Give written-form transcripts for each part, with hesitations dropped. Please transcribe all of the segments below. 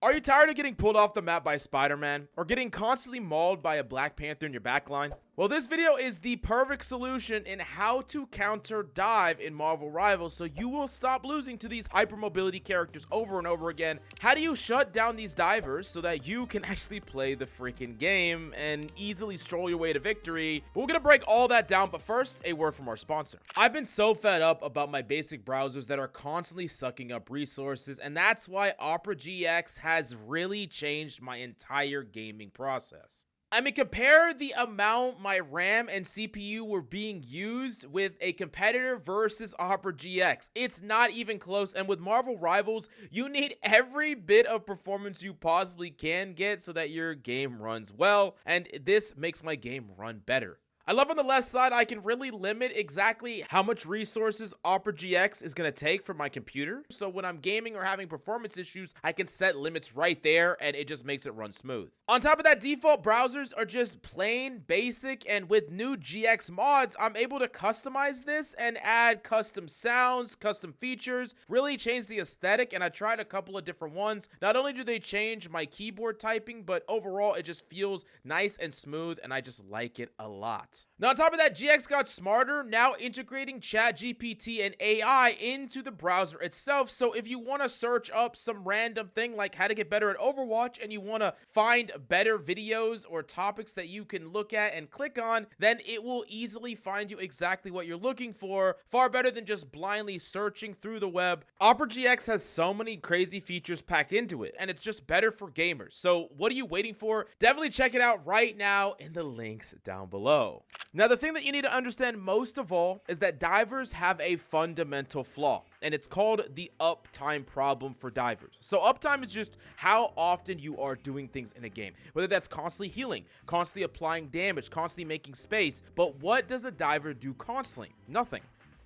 Are you tired of getting pulled off the map by Spiderman, or getting constantly mauled by a Black Panther in your backline? Well, this video is the perfect solution in how to counter dive in Marvel Rivals so you will stop losing to these hypermobility characters over and over again. How do you shut down these divers so that you can actually play the freaking game and easily stroll your way to victory? We're gonna break all that down, but first, a word from our sponsor. I've been so fed up about my basic browsers that are constantly sucking up resources, and that's why Opera GX has really changed my entire gaming process. I mean, compare the amount my RAM and CPU were being used with a competitor versus Opera GX. It's not even close, and with Marvel Rivals, you need every bit of performance you possibly can get so that your game runs well, and this makes my game run better. I love on the left side, I can really limit exactly how much resources Opera GX is going to take from my computer. So when I'm gaming or having performance issues, I can set limits right there and it just makes it run smooth. On top of that, default browsers are just plain basic, and with new GX mods, I'm able to customize this and add custom sounds, custom features, really change the aesthetic, and I tried a couple of different ones. Not only do they change my keyboard typing, but overall it just feels nice and smooth and I just like it a lot. Now, on top of that, GX got smarter, now integrating ChatGPT and AI into the browser itself. So if you want to search up some random thing like how to get better at Overwatch and you want to find better videos or topics that you can look at and click on, then it will easily find you exactly what you're looking for, far better than just blindly searching through the web. Opera GX has so many crazy features packed into it, and it's just better for gamers. So what are you waiting for? Definitely check it out right now in the links down below. Now, the thing that you need to understand most of all is that divers have a fundamental flaw, and it's called the uptime problem for divers. So uptime is just how often you are doing things in a game, whether that's constantly healing, constantly applying damage, constantly making space. But what does a diver do constantly? Nothing.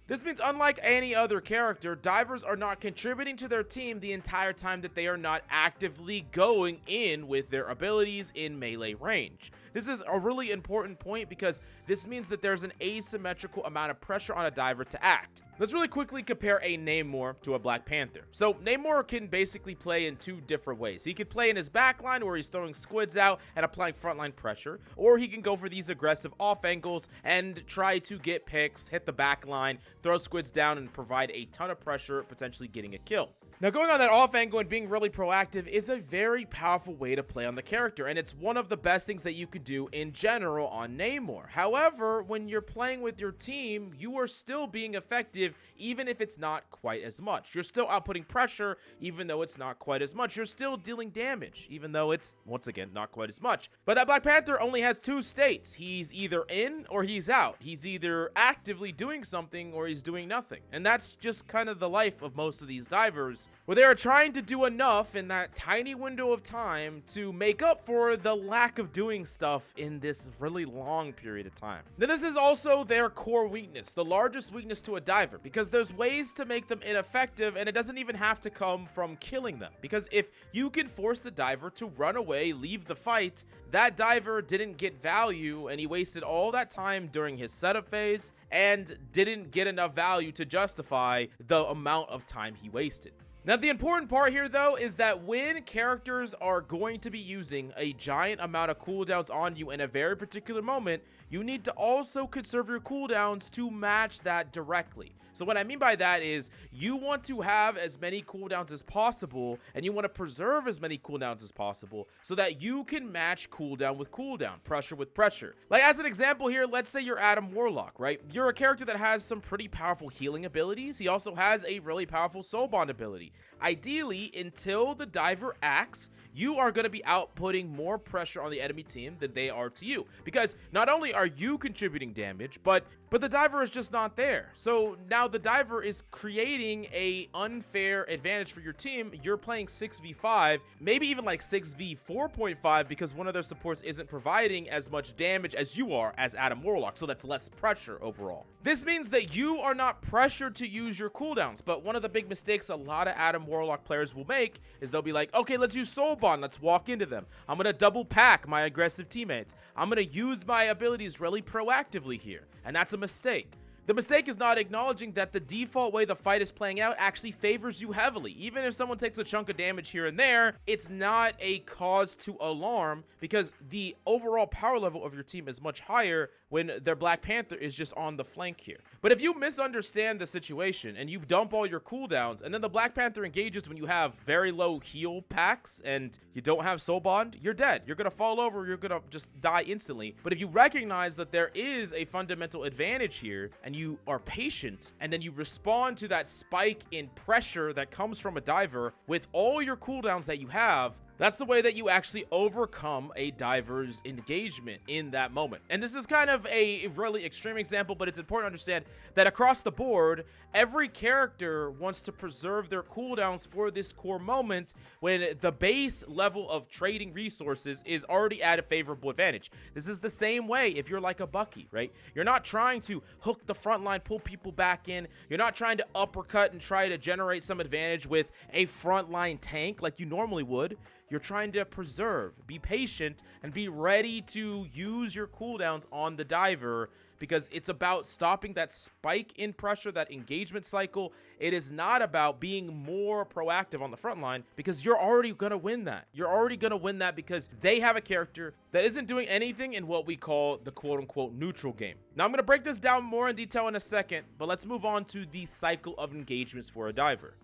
This means unlike any other character, divers are not contributing to their team the entire time that they are not actively going in with their abilities in melee range. This is a really important point because this means that there's an asymmetrical amount of pressure on a diver to act. Let's really quickly compare a Namor to a Black Panther. So Namor can basically play in two different ways. He could play in his backline where he's throwing squids out and applying frontline pressure, or he can go for these aggressive off angles and try to get picks, hit the backline, throw squids down, and provide a ton of pressure, potentially getting a kill. Now, going on that off angle and being really proactive is a very powerful way to play on the character, and it's one of the best things that you could do in general on Namor. However, when you're playing with your team, you are still being effective even if it's not quite as much. You're still outputting pressure even though it's not quite as much. You're still dealing damage even though it's, once again, not quite as much. But that Black Panther only has two states. He's either in or he's out. He's either actively doing something or he's doing nothing. And that's just kind of the life of most of these divers, where they are trying to do enough in that tiny window of time to make up for the lack of doing stuff in this really long period of time. Now, this is also their core weakness, the largest weakness to a diver, because there's ways to make them ineffective, and it doesn't even have to come from killing them. Because if you can force the diver to run away, leave the fight, that diver didn't get value, and he wasted all that time during his setup phase and didn't get enough value to justify the amount of time he wasted. Now, the important part here, though, is that when characters are going to be using a giant amount of cooldowns on you in a very particular moment, you need to also conserve your cooldowns to match that directly. So what I mean by that is you want to have as many cooldowns as possible, and you want to preserve as many cooldowns as possible so that you can match cooldown with cooldown, pressure with pressure. Like, as an example here, let's say you're Adam Warlock, right? You're a character that has some pretty powerful healing abilities. He also has a really powerful soul bond ability. Ideally, until the diver acts, you are going to be outputting more pressure on the enemy team than they are to you. Because not only are you contributing damage, but the diver is just not there. So now the diver is creating a unfair advantage for your team. You're playing 6v5, maybe even like 6v4.5 because one of their supports isn't providing as much damage as you are as Adam Warlock. So that's less pressure overall. This means that you are not pressured to use your cooldowns. But one of the big mistakes a lot of Adam Warlock players will make is they'll be like, okay, let's use Soul Bond. Let's walk into them. I'm going to double pack my aggressive teammates. I'm going to use my abilities really proactively here. And that's a mistake. The mistake is not acknowledging that the default way the fight is playing out actually favors you heavily. Even if someone takes a chunk of damage here and there, it's not a cause to alarm because the overall power level of your team is much higher when their Black Panther is just on the flank here. But if you misunderstand the situation and you dump all your cooldowns and then the Black Panther engages when you have very low heal packs and you don't have soul bond, you're dead. You're gonna fall over, you're gonna just die instantly. But if you recognize that there is a fundamental advantage here and you are patient and then you respond to that spike in pressure that comes from a diver with all your cooldowns that you have, that's the way that you actually overcome a diver's engagement in that moment. And this is kind of a really extreme example, but it's important to understand that across the board, every character wants to preserve their cooldowns for this core moment when the base level of trading resources is already at a favorable advantage. This is the same way if you're like a Bucky, right? You're not trying to hook the front line, pull people back in. You're not trying to uppercut and try to generate some advantage with a frontline tank like you normally would. You're trying to preserve, be patient, and be ready to use your cooldowns on the diver because it's about stopping that spike in pressure, that engagement cycle. It is not about being more proactive on the front line because you're already going to win that. You're already going to win that because they have a character that isn't doing anything in what we call the quote-unquote neutral game. Now, I'm going to break this down more in detail in a second, but let's move on to the cycle of engagements for a diver.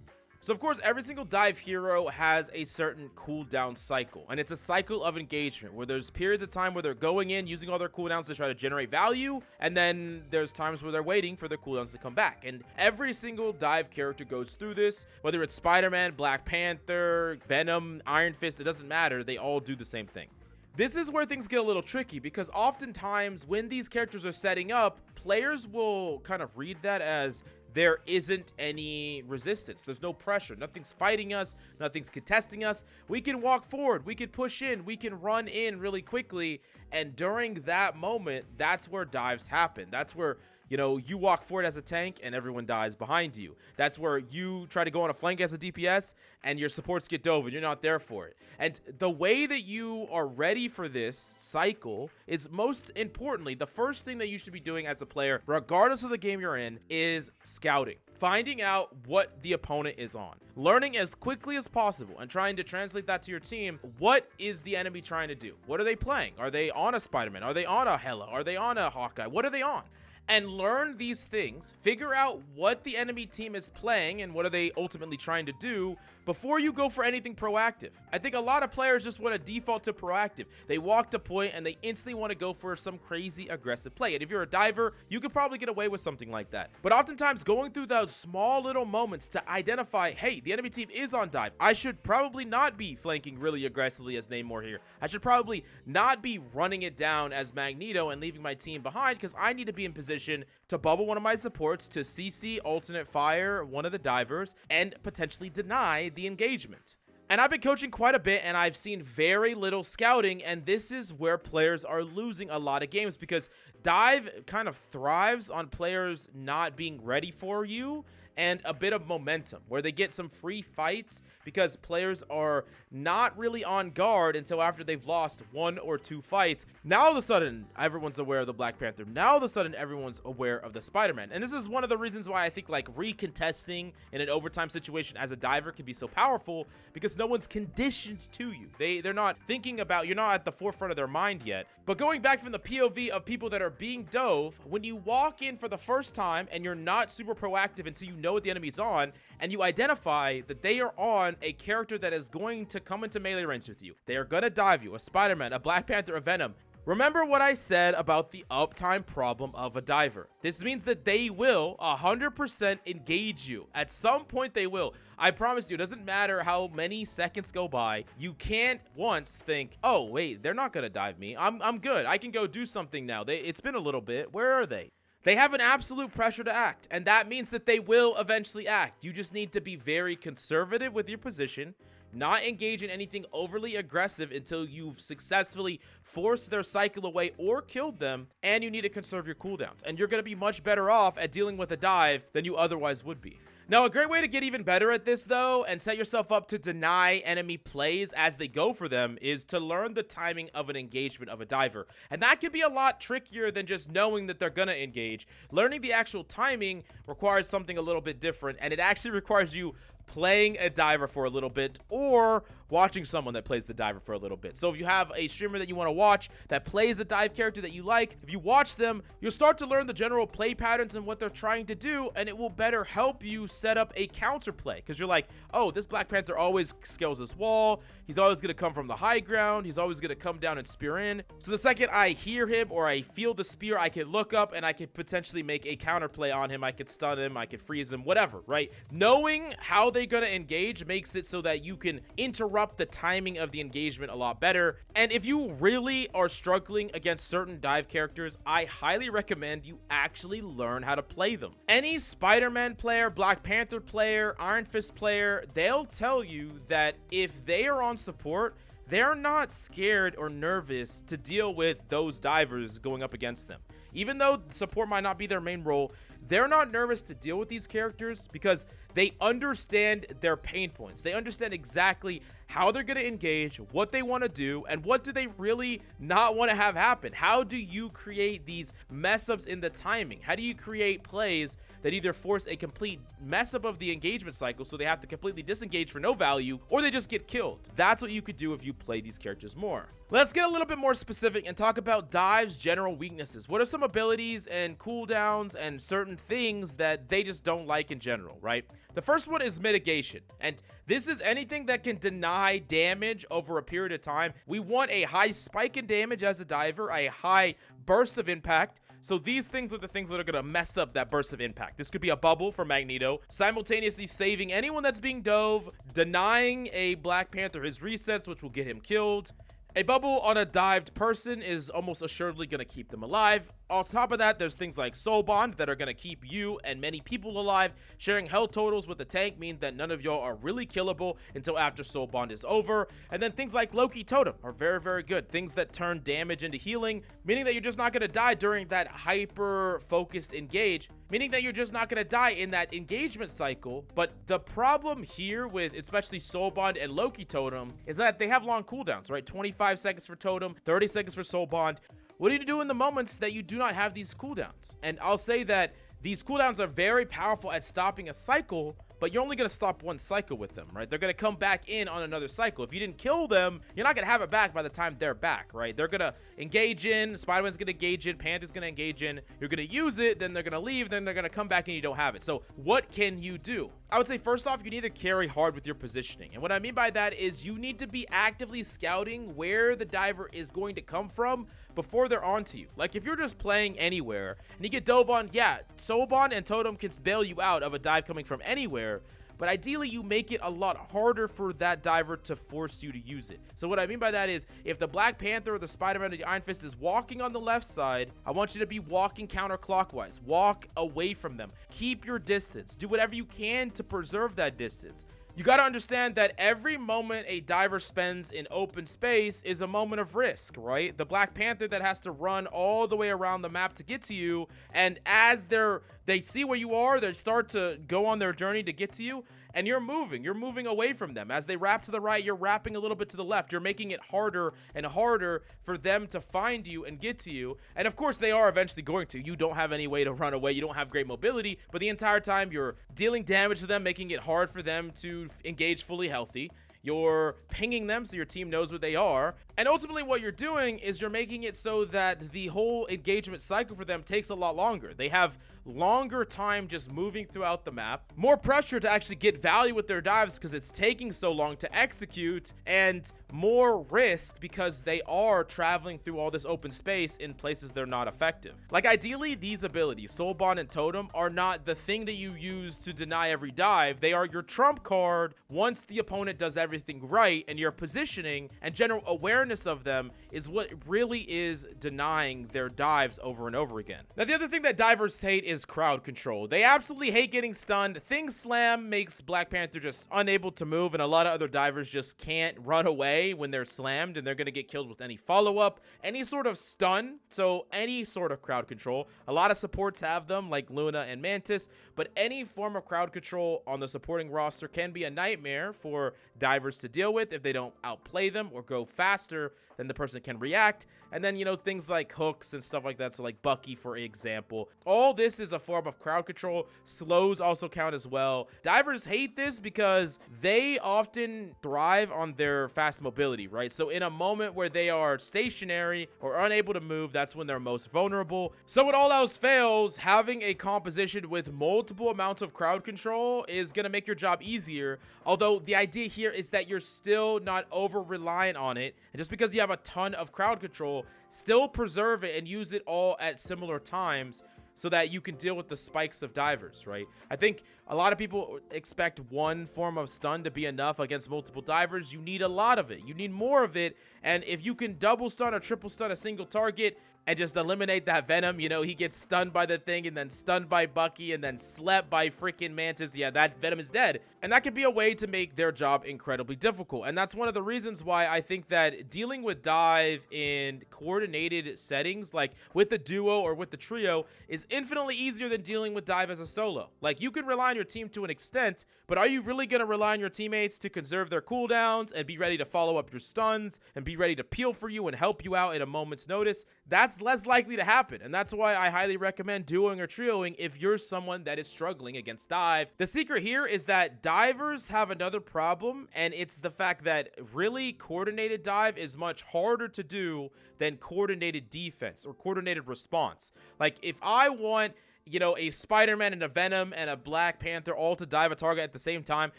So, of course, every single dive hero has a certain cooldown cycle, and it's a cycle of engagement where there's periods of time where they're going in, using all their cooldowns to try to generate value, and then there's times where they're waiting for their cooldowns to come back. And every single dive character goes through this, whether it's Spider-Man, Black Panther, Venom, Iron Fist, it doesn't matter. They all do the same thing. This is where things get a little tricky because oftentimes when these characters are setting up, players will kind of read that as there isn't any resistance. There's no pressure. Nothing's fighting us. Nothing's contesting us. We can walk forward. We can push in. We can run in really quickly. And during that moment, that's where dives happen. That's where, you know, you walk forward as a tank and everyone dies behind you. That's where you try to go on a flank as a DPS and your supports get dove and you're not there for it. And the way that you are ready for this cycle is, most importantly, the first thing that you should be doing as a player, regardless of the game you're in, is scouting. Finding out what the opponent is on. Learning as quickly as possible and trying to translate that to your team. What is the enemy trying to do? What are they playing? Are they on a Spiderman? Are they on a Hela? Are they on a Hawkeye? What are they on? And learn these things, figure out what the enemy team is playing and what are they ultimately trying to do before you go for anything proactive. I think a lot of players just want to default to proactive. They walk to point and they instantly want to go for some crazy aggressive play. And if you're a diver, you could probably get away with something like that. But oftentimes going through those small little moments to identify, hey, the enemy team is on dive. I should probably not be flanking really aggressively as Namor here. I should probably not be running it down as Magneto and leaving my team behind because I need to be in position to bubble one of my supports, to CC alternate fire one of the divers, and potentially deny the engagement. And I've been coaching quite a bit and I've seen very little scouting, and this is where players are losing a lot of games because dive kind of thrives on players not being ready for you and a bit of momentum where they get some free fights because players are not really on guard until after they've lost 1 or 2 fights. Now all of a sudden everyone's aware of the Black Panther. Now all of a sudden everyone's aware of the Spider-Man. And this is one of the reasons why I think like recontesting in an overtime situation as a diver can be so powerful, because no one's conditioned to you. They're not thinking about, you're not at the forefront of their mind yet. But going back from the POV of people that are being dove, when you walk in for the first time and you're not super proactive until you know what the enemy's on, and you identify that they are on a character that is going to come into melee range with you. They are going to dive you, a Spider-Man, a Black Panther, a Venom. Remember what I said about the uptime problem of a diver. This means that they will 100% engage you. At some point they will. I promise you, it doesn't matter how many seconds go by. You can't once think, oh, wait, they're not going to dive me. I'm good. I can go do something now. It's been a little bit. Where are they? They have an absolute pressure to act, and that means that they will eventually act. You just need to be very conservative with your position, not engage in anything overly aggressive until you've successfully forced their cycle away or killed them, and you need to conserve your cooldowns. And you're going to be much better off at dealing with a dive than you otherwise would be. Now, a great way to get even better at this, though, and set yourself up to deny enemy plays as they go for them, is to learn the timing of an engagement of a diver. And that can be a lot trickier than just knowing that they're gonna engage. Learning the actual timing requires something a little bit different, and it actually requires you playing a diver for a little bit, or watching someone that plays the diver for a little bit. So if you have a streamer that you want to watch that plays a dive character that you like, if you watch them, you'll start to learn the general play patterns and what they're trying to do, and it will better help you set up a counter play, because you're like, oh, this Black Panther always scales this wall, he's always going to come from the high ground, he's always going to come down and spear in. So the second I hear him or I feel the spear, I can look up and I can potentially make a counter play on him. I could stun him, I could freeze him, whatever, right? Knowing how they're going to engage makes it so that you can interrupt the timing of the engagement a lot better. And if you really are struggling against certain dive characters, I highly recommend you actually learn how to play them. Any Spiderman player, Black Panther player, Iron Fist player, they'll tell you that if they are on support, they're not scared or nervous to deal with those divers going up against them. Even though support might not be their main role, they're not nervous to deal with these characters because they understand their pain points. They understand exactly how they're going to engage, what they want to do, and what do they really not want to have happen. How do you create these mess ups in the timing? How do you create plays that either force a complete mess up of the engagement cycle so they have to completely disengage for no value, or they just get killed? That's what you could do if you play these characters more. Let's get a little bit more specific and talk about Dive's general weaknesses. What are some abilities and cooldowns and certain things that they just don't like in general, right? The first one is Mitigation, and this is anything that can deny damage over a period of time. We want a high spike in damage as a diver, a high burst of impact. So these things are the things that are going to mess up that burst of impact. This could be a bubble for Magneto, simultaneously saving anyone that's being dove, denying a Black Panther his resets, which will get him killed. A bubble on a dived person is almost assuredly going to keep them alive. On top of that, there's things like Soul Bond that are going to keep you and many people alive. Sharing health totals with the tank means that none of y'all are really killable until after Soul Bond is over. And then things like Loki Totem are very, very good. Things that turn damage into healing, meaning that you're just not going to die during that hyper-focused engage, meaning that you're just not going to die in that engagement cycle. But the problem here with especially Soul Bond and Loki Totem is that they have long cooldowns, right? 25 seconds for Totem, 30 seconds for Soul Bond. What do you do in the moments that you do not have these cooldowns? And I'll say that these cooldowns are very powerful at stopping a cycle, but you're only going to stop one cycle with them, right? They're going to come back in on another cycle. If you didn't kill them, you're not going to have it back by the time they're back, right? They're going to engage in, Spider-Man's going to engage in, Panther's going to engage in, you're going to use it, then they're going to leave, then they're going to come back and you don't have it. So what can you do? I would say first off, you need to carry hard with your positioning. And what I mean by that is you need to be actively scouting where the diver is going to come from before they're onto you. Like if you're just playing anywhere and you get dove on, yeah, Soul Bond and Totem can bail you out of a dive coming from anywhere, but ideally you make it a lot harder for that diver to force you to use it. So what I mean by that is if the Black Panther or the Spider-Man or the Iron Fist is walking on the left side, I want you to be walking counterclockwise. Walk away from them. Keep your distance. Do whatever you can to preserve that distance. You got to understand that every moment a diver spends in open space is a moment of risk, right? The Black Panther that has to run all the way around the map to get to you, and as they see where you are, they start to go on their journey to get to you, and you're moving away from them. As they wrap to the right, you're wrapping a little bit to the left. You're making it harder and harder for them to find you and get to you. And of course, they are eventually going to. You don't have any way to run away. You don't have great mobility, but the entire time you're dealing damage to them, making it hard for them to engage fully healthy. You're pinging them so your team knows what they are. And ultimately what you're doing is you're making it so that the whole engagement cycle for them takes a lot longer. They have longer time just moving throughout the map, more pressure to actually get value with their dives because it's taking so long to execute, and more risk because they are traveling through all this open space in places they're not effective. Like ideally, these abilities, Soul Bond and Totem, are not the thing that you use to deny every dive. They are your trump card once the opponent does everything right, and your positioning and general awareness of them is what really is denying their dives over and over again. Now, the other thing that divers hate is crowd control. They absolutely hate getting stunned. Thing Slam makes Black Panther just unable to move, and a lot of other divers just can't run away when they're slammed, and they're going to get killed with any follow-up, any sort of stun, so any sort of crowd control. A lot of supports have them, like Luna and Mantis, but any form of crowd control on the supporting roster can be a nightmare for divers to deal with if they don't outplay them or go faster than the person can react. And then, you know, things like hooks and stuff like that, so like Bucky, for example. All this is a form of crowd control. Slows also count as well. Divers hate this because they often thrive on their fast mobility, right? So in a moment where they are stationary or unable to move, that's when they're most vulnerable. So when all else fails, having a composition with multiple amounts of crowd control is going to make your job easier. Although the idea here is that you're still not over-reliant on it. And just because you have a ton of crowd control, still preserve it and use it all at similar times so that you can deal with the spikes of divers, right? I think a lot of people expect one form of stun to be enough against multiple divers. You need a lot of it. You need more of it. And if you can double stun or triple stun a single target and just eliminate that Venom, you know, he gets stunned by the thing and then stunned by Bucky and then slept by freaking Mantis. Yeah, that Venom is dead. And that could be a way to make their job incredibly difficult. And that's one of the reasons why I think that dealing with dive in coordinated settings, like with the duo or with the trio, is infinitely easier than dealing with dive as a solo. Like, you can rely on your team to an extent, but are you really going to rely on your teammates to conserve their cooldowns and be ready to follow up your stuns and be ready to peel for you and help you out at a moment's notice? That's less likely to happen, and that's why I highly recommend duoing or trioing if you're someone that is struggling against dive. The secret here is that divers have another problem, and it's the fact that really coordinated dive is much harder to do than coordinated defense or coordinated response. Like, if I want, you know, a Spiderman and a Venom and a Black Panther all to dive a target at the same time,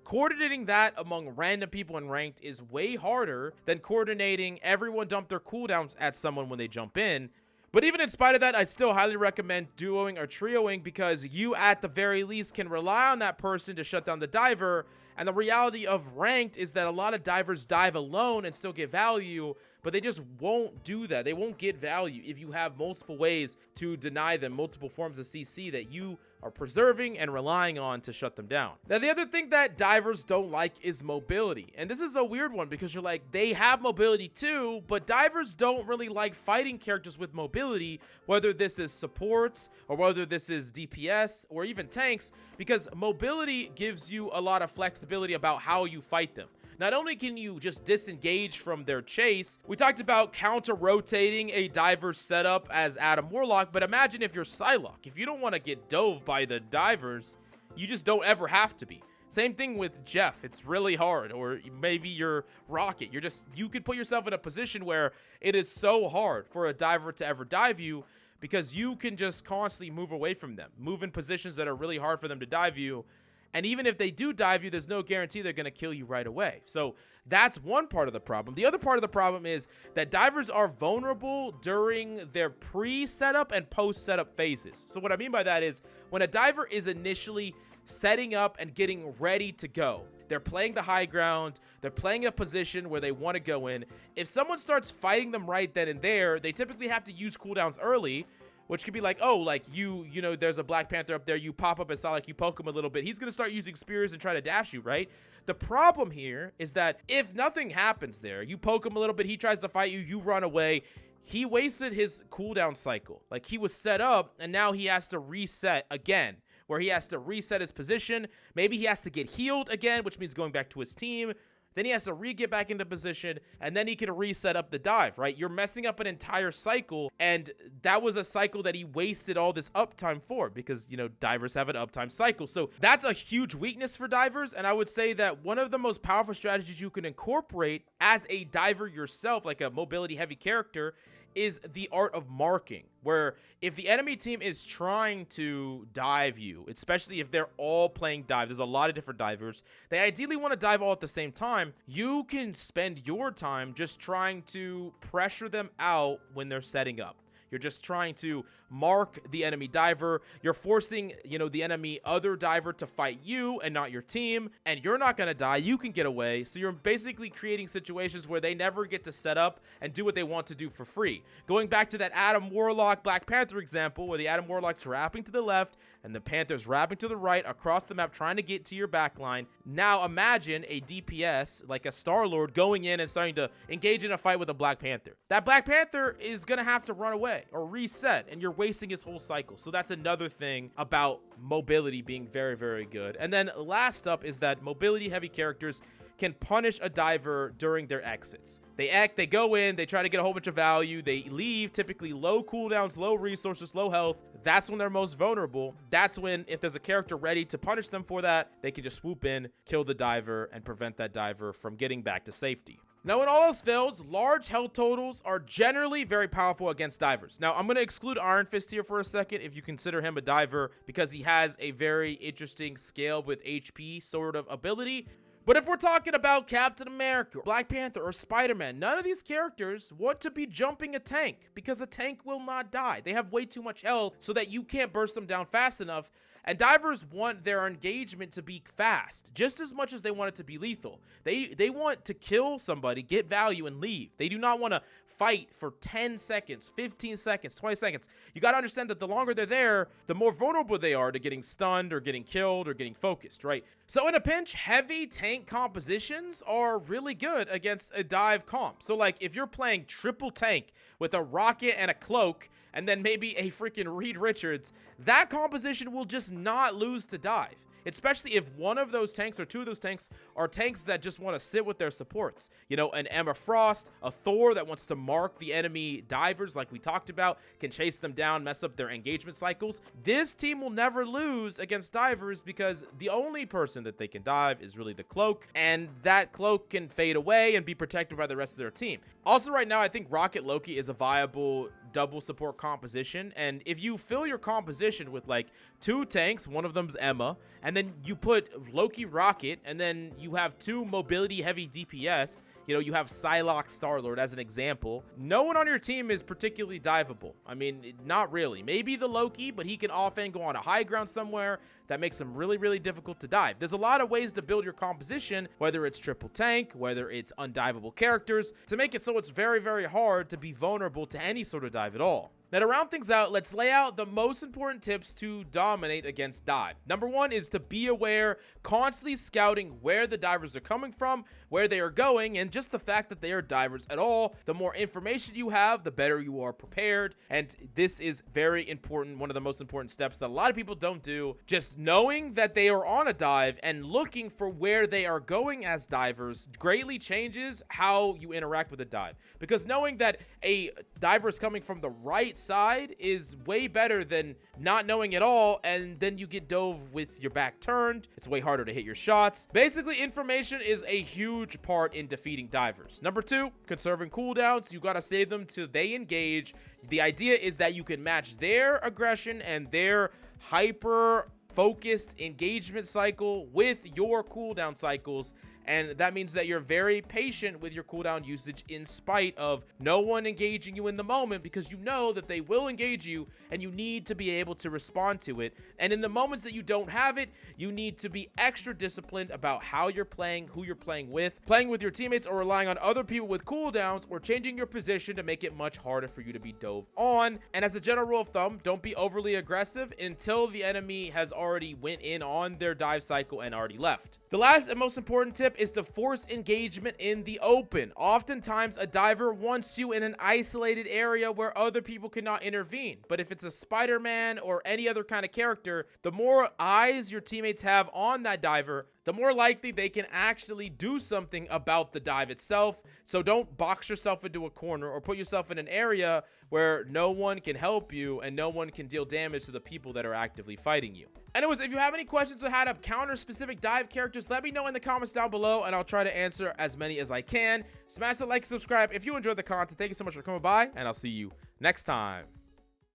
coordinating that among random people in ranked is way harder than coordinating everyone dump their cooldowns at someone when they jump in. But even in spite of that, I still highly recommend duoing or trioing because you at the very least can rely on that person to shut down the diver. And the reality of ranked is that a lot of divers dive alone and still get value, but they just won't do that. They won't get value if you have multiple ways to deny them, multiple forms of CC that you are preserving and relying on to shut them down. Now, the other thing that divers don't like is mobility. And this is a weird one because you're like, they have mobility too, but divers don't really like fighting characters with mobility, whether this is supports or whether this is DPS or even tanks, because mobility gives you a lot of flexibility about how you fight them. Not only can you just disengage from their chase, we talked about counter-rotating a diver's setup as Adam Warlock, but imagine if you're Psylocke. If you don't want to get dove by the divers, you just don't ever have to be. Same thing with Jeff. It's really hard. Or maybe you're Rocket. You could put yourself in a position where it is so hard for a diver to ever dive you because you can just constantly move away from them, move in positions that are really hard for them to dive you. And even if they do dive you, there's no guarantee they're going to kill you right away. So that's one part of the problem. The other part of the problem is that divers are vulnerable during their pre-setup and post-setup phases. So what I mean by that is when a diver is initially setting up and getting ready to go, they're playing the high ground, they're playing a position where they want to go in. If someone starts fighting them right then and there, they typically have to use cooldowns early, which could be like, oh, like you know, there's a Black Panther up there, you pop up as Sonic, you poke him a little bit, he's gonna start using spears and try to dash you, right? The problem here is that if nothing happens there, you poke him a little bit, he tries to fight you, you run away, he wasted his cooldown cycle. Like, he was set up, and now he has to reset again, where he has to reset his position, maybe he has to get healed again, which means going back to his team. Then he has to get back into position, and then he can reset up the dive, right? You're messing up an entire cycle, and that was a cycle that he wasted all this uptime for because, you know, divers have an uptime cycle. So that's a huge weakness for divers, and I would say that one of the most powerful strategies you can incorporate as a diver yourself, like a mobility-heavy character, is the art of marking, where if the enemy team is trying to dive you, especially if they're all playing dive, there's a lot of different divers, they ideally want to dive all at the same time, you can spend your time just trying to pressure them out when they're setting up. You're just trying to mark the enemy diver. You're forcing, the enemy other diver to fight you and not your team, and you're not going to die. You can get away. So you're basically creating situations where they never get to set up and do what they want to do for free. Going back to that Adam Warlock Black Panther example, where the Adam Warlock's wrapping to the left and the Panther's wrapping to the right across the map trying to get to your backline. Now imagine a DPS like a Star-Lord going in and starting to engage in a fight with a Black Panther. That Black Panther is going to have to run away or reset, and you're wasting his whole cycle. So that's another thing about mobility being very, very good. And then last up is that mobility heavy characters can punish a diver during their exits. They go in, they try to get a whole bunch of value, they leave, typically low cooldowns, low resources, low health. That's when they're most vulnerable. That's when, if there's a character ready to punish them for that, they can just swoop in, kill the diver, and prevent that diver from getting back to safety. Now, when all else fails, large health totals are generally very powerful against divers. Now, I'm going to exclude Iron Fist here for a second if you consider him a diver, because he has a very interesting scale with HP sort of ability. But if we're talking about Captain America, Black Panther, or Spider-Man, none of these characters want to be jumping a tank, because a tank will not die. They have way too much health so that you can't burst them down fast enough. And divers want their engagement to be fast, just as much as they want it to be lethal. They want to kill somebody, get value, and leave. They do not want to fight for 10 seconds, 15 seconds, 20 seconds. You got to understand that the longer they're there, the more vulnerable they are to getting stunned or getting killed or getting focused, right? So in a pinch, heavy tank compositions are really good against a dive comp. So like if you're playing triple tank with a rocket and a cloak, and then maybe a freaking Reed Richards, that composition will just not lose to dive. Especially if one of those tanks or two of those tanks are tanks that just want to sit with their supports. An Emma Frost, a Thor that wants to mark the enemy divers like we talked about, can chase them down, mess up their engagement cycles. This team will never lose against divers because the only person that they can dive is really the cloak, and that cloak can fade away and be protected by the rest of their team. Also right now, I think Rocket Loki is a viable double support composition, and if you fill your composition with like 2 tanks, one of them's Emma, and then you put Loki Rocket, and then you have 2 mobility heavy DPS, you have Psylocke Star-Lord as an example, no one on your team is particularly diveable. I mean, not really. Maybe the Loki, but he can often go on a high ground somewhere that makes him really, really difficult to dive. There's a lot of ways to build your composition, whether it's triple tank, whether it's undivable characters, to make it so it's very, very hard to be vulnerable to any sort of dive at all. Now, to round things out, let's lay out the most important tips to dominate against dive. Number 1 is to be aware, constantly scouting where the divers are coming from, where they are going, and just the fact that they are divers at all. The more information you have, the better you are prepared. And this is very important, one of the most important steps that a lot of people don't do. Just knowing that they are on a dive and looking for where they are going as divers greatly changes how you interact with a dive. Because knowing that a diver is coming from the right side is way better than not knowing at all, and then you get dove with your back turned. It's way harder to hit your shots. Basically, information is a huge part in defeating divers. Number 2, conserving cooldowns. You gotta save them till they engage. The idea is that you can match their aggression and their hyper focused engagement cycle with your cooldown cycles, and that means that you're very patient with your cooldown usage in spite of no one engaging you in the moment, because you know that they will engage you and you need to be able to respond to it. And in the moments that you don't have it, you need to be extra disciplined about how you're playing, who you're playing with your teammates, or relying on other people with cooldowns, or changing your position to make it much harder for you to be dove on. And as a general rule of thumb, don't be overly aggressive until the enemy has already went in on their dive cycle and already left. The last and most important tip is to force engagement in the open. Oftentimes, a diver wants you in an isolated area where other people cannot intervene. But if it's a Spider-Man or any other kind of character, the more eyes your teammates have on that diver, the more likely they can actually do something about the dive itself. So don't box yourself into a corner or put yourself in an area where no one can help you and no one can deal damage to the people that are actively fighting you. Anyways, if you have any questions on how to counter specific dive characters, let me know in the comments down below and I'll try to answer as many as I can. Smash the like and subscribe if you enjoyed the content. Thank you so much for coming by, and I'll see you next time.